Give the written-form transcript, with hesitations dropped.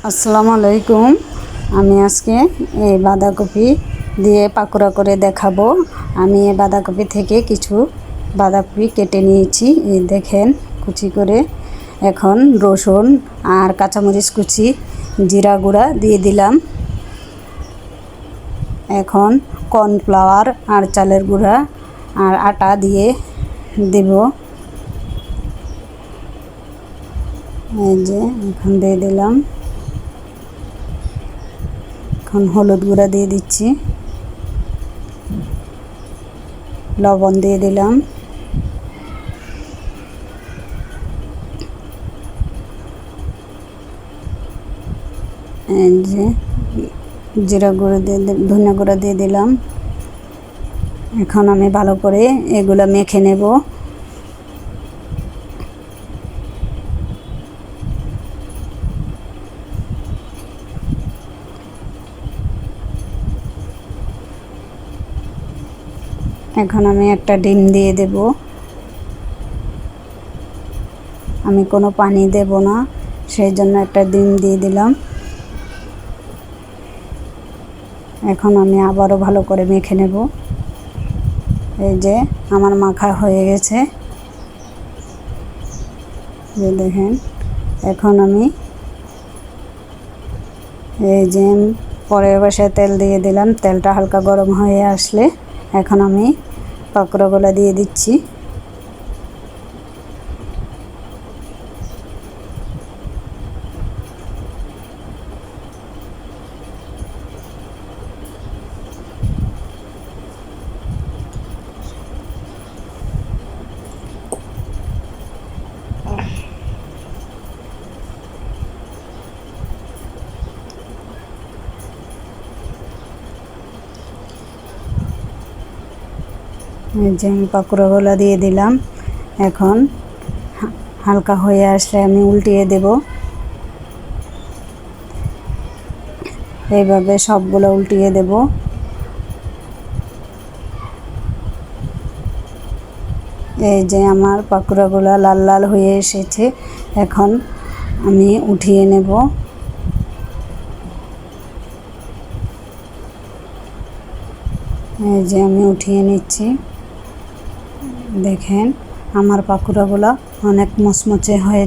আসসালামু আলাইকুম। আমি আজকে এই বাঁধাকপি দিয়ে পাকোড়া করে দেখাবো। আমি এই বাঁধাকপি থেকে কিছু বাঁধাকপি কেটে নিয়েছি, এই দেখেন কুচি করে। এখন রসুন আর কাঁচামরিচ কুচি, জিরা গুঁড়া দিয়ে দিলাম। এখন কর্নফ্লাওয়ার আর চালের গুঁড়া আর আটা দিয়ে দেব। এই যে এখন দিয়ে দিলাম। এখন হলুদ গুঁড়া দিয়ে দিচ্ছি, লবণ দিয়ে দিলাম, এই যে জিরা গুঁড়ো দিয়ে ধনিয়া গুঁড়া দিয়ে দিলাম। এখন আমি ভালো করে এগুলো মেখে নেব। এখন আমি একটা ডিম দিয়ে দেব। আমি কোনো পানি দেব না, সেই জন্য একটা ডিম দিয়ে দিলাম। এখন আমি আবারও ভালো করে মেখে নেব। এই যে আমার মাখা হয়ে গেছে, যে দেখেন। এখন আমি এই যে পরের বসায় তেল দিয়ে দিলাম। তেলটা হালকা গরম হয়ে আসলে এখন আমি পাকোড়াগুলো দিয়ে দিচ্ছি। এই যে আমি পাকোড়াগুলো দিয়ে দিলাম। এখন হালকা হয়ে আসলে আমি উল্টিয়ে দেব। এইভাবে সবগুলো উল্টিয়ে দেব। এই যে আমার পাকোড়াগুলো লাল লাল হয়ে এসেছে, এখন আমি উঠিয়ে নেব। এই যে আমি উঠিয়ে নিচ্ছি। দেখেন আমার পাকোড়াগুলো অনেক মচমচে হয়ে